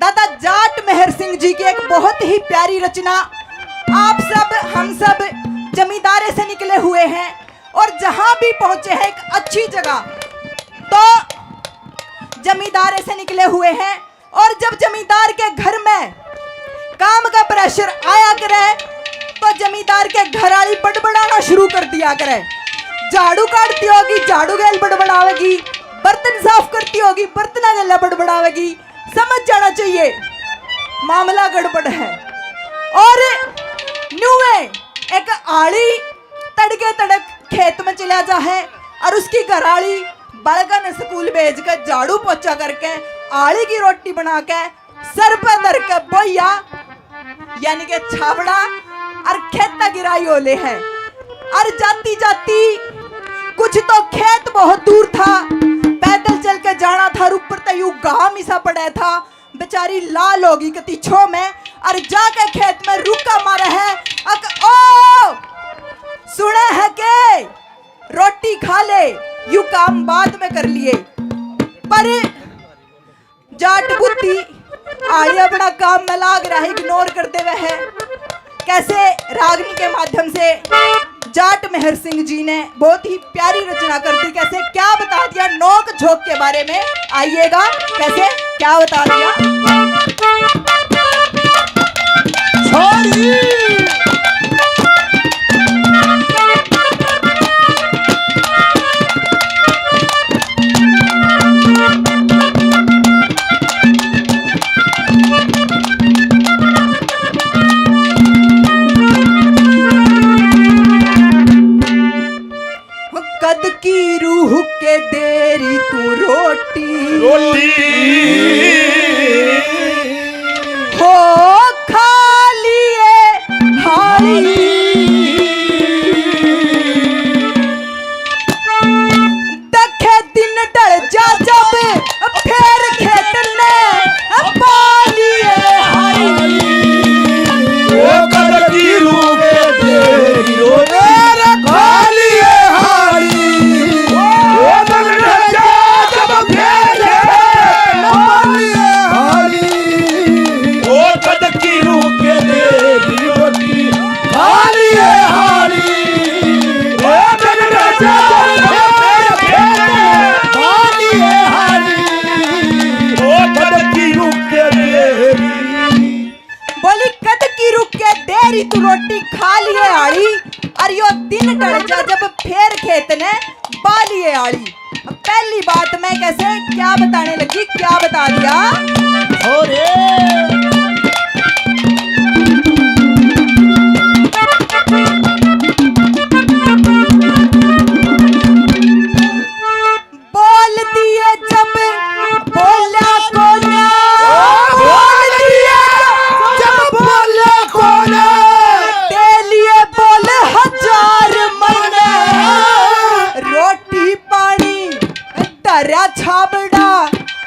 दादा जाट मेहर सिंह जी की एक बहुत ही प्यारी रचना। आप सब हम सब जमींदारे से निकले हुए हैं और जहां भी पहुंचे हैं एक अच्छी जगह, तो जमींदारे से निकले हुए हैं और जब जमींदार के घर में काम का प्रेशर आया करे तो जमींदार के घर वाली बड़बड़ाना शुरू कर दिया करे। झाड़ू काटती होगी, झाड़ू गैल बड़बड़ावेगी, बर्तन साफ करती होगी, बर्तन गैला बड़बड़ावेगी। समझ जाना चाहिए मामला गड़बड़ है। और न्यूए एक आड़ी तड़के तड़क खेत में चला जा है और उसकी घराड़ी बड़गन स्कूल भेज कर झाड़ू पोछा करके आड़ी की रोटी बना के सर पर धर के बोया यानी के छावड़ा और खेता गिराई ओले है। और जाती जाती कुछ तो खेत बहुत दूर था, पैदल चल के जाना था, ऊपर तयू गाम इसा पड़ा था, बेचारी लाल होगी कति छो में और जाके खेत में रुका मारा है। ओ सुने है के रोटी खा ले, यू काम बाद में कर लिए। पर जाट बुद्धि आड़ी अपना काम में लाग रहा है, इग्नोर करते हुए है। कैसे रागनी के माध्यम से जाट मेहर सिंह जी ने बहुत ही प्यारी रचना कर दी। कैसे क्या बता दिया नोक झोंक के बारे में, आइएगा कैसे क्या बता दिया। कद की रूह के देरी तू रोटी हो खा लिए हाली, दखे दिन डल जा जब फिर खेत ने पा लिए हाली। ओ कद की रूह के देरी रोटी खा लिए तू रोटी खा लिए आड़ी और यो दिन डर जा जब फेर खेत ने बा लिए आड़ी। पहली बात मैं कैसे क्या बताने लगी, क्या बता दिया। बोल दिए जब बोला कोना, बोल दिए जब बोला कोना, तारा छाबड़ा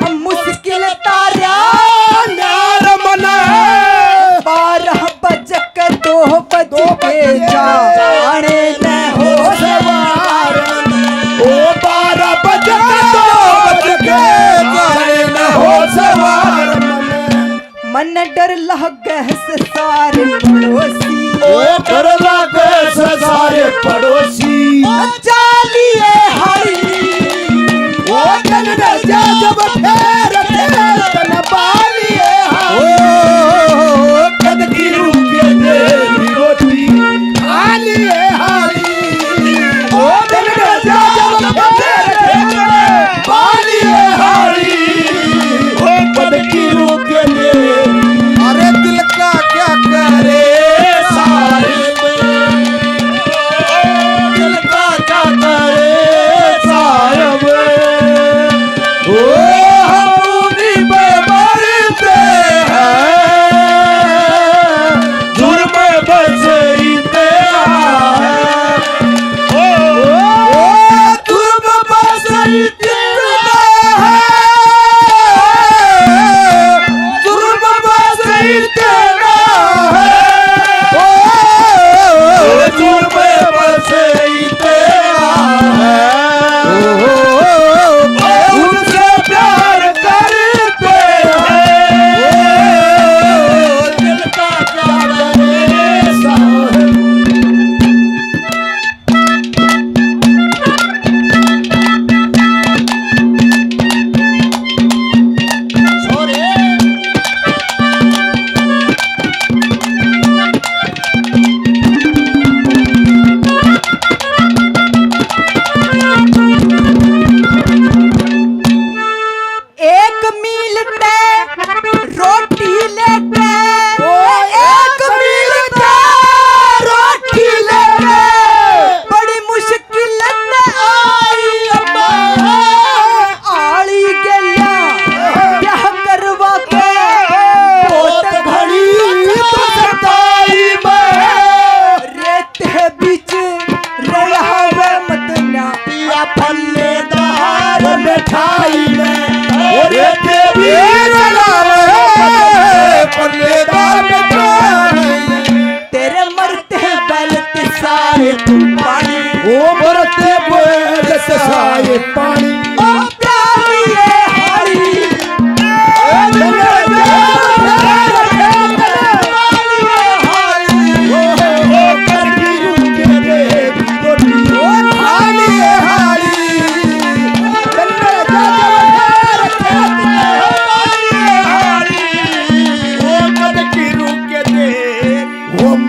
हम मुश्किल तारा नार मना। 12 बज के 2 बज के जाने न हो सवार, ओ 12 बज के 2 बज के जाने न हो सवार। मन डर लगे सारे पड़ोसी, ओ डर लगे सारे पड़ोसी, चालिए हरी जब फेर तन बालिए कद की रूह के देरी रोटी खा लिए हाली। ओ जब फेर बालिए हाली, ओ कद की रूह के देरी। अरे दिल का क्या करे साहिब, दिल का क्या करे साहिब। Oh तेरे मरते बैल ते साए तू पानी ओ मरते बैल ते साए पानी ओ प्यारी ये हारी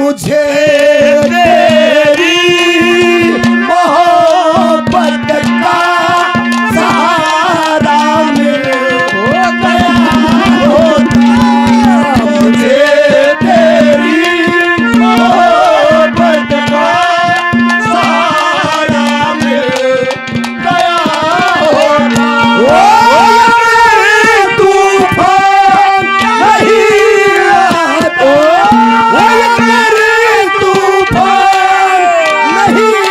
मुझे तेरी मोहब्बत का सहारा मिल गया होता मुझे तेरी मोहब्बत का सहारा मिल गया होता तूफान नहीं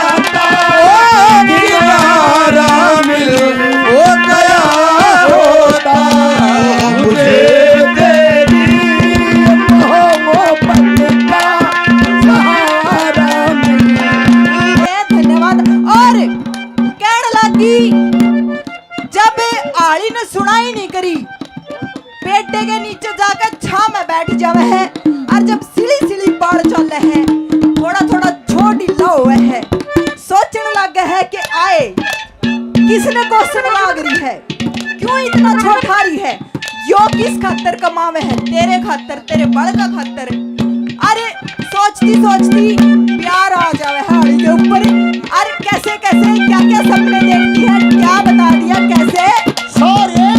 आता जब आली ने सुनाई नहीं करी पेटे के नीचे जाकर छा में बैठ जावे है और जब सिली सिली बाढ़ चल है थोड़ा थोड़ा झोट ढीला हुआ है सोचने लग है कि आए किसने क्वेश्चन लाग रही है क्यों इतना झोट हारी है यो किस खातर कमावे है तेरे खातर तेरे बड़ का खातर अरे सोचती सोचती प्यार आ जावे है आली के ऊपर अरे कैसे कैसे क्या क्या सपने देखती है क्या बता दिया कैसे सॉरी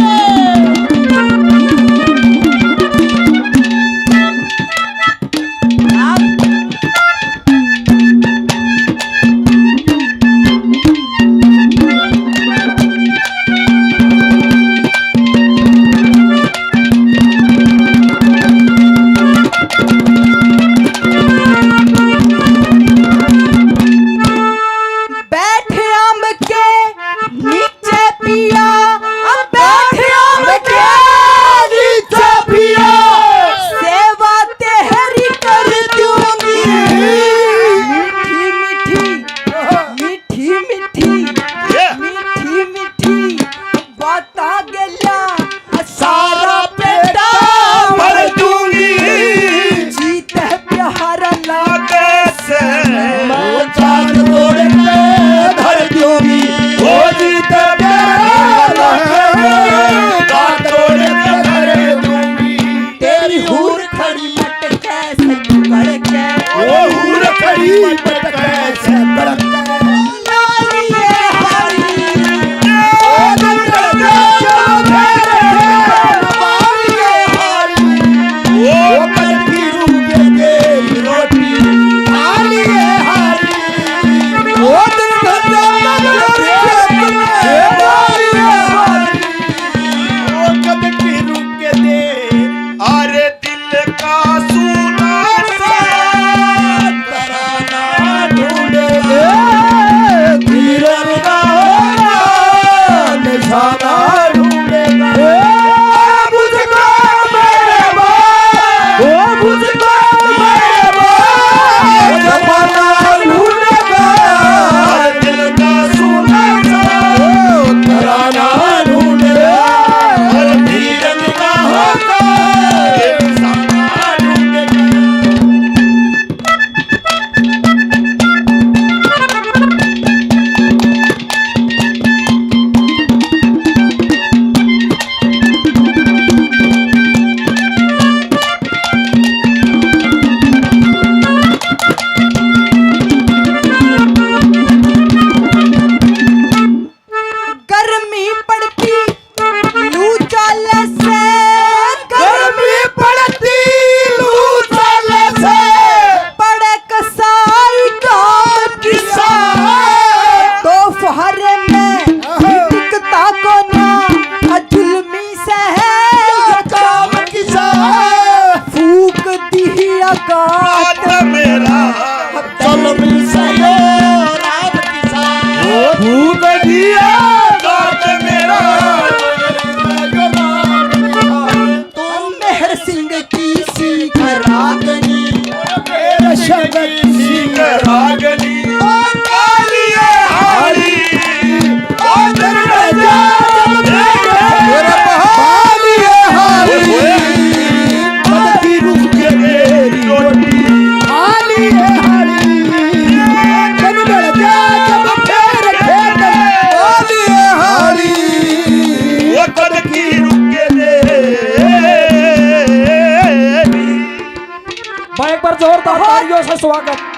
तालियों से स्वागत।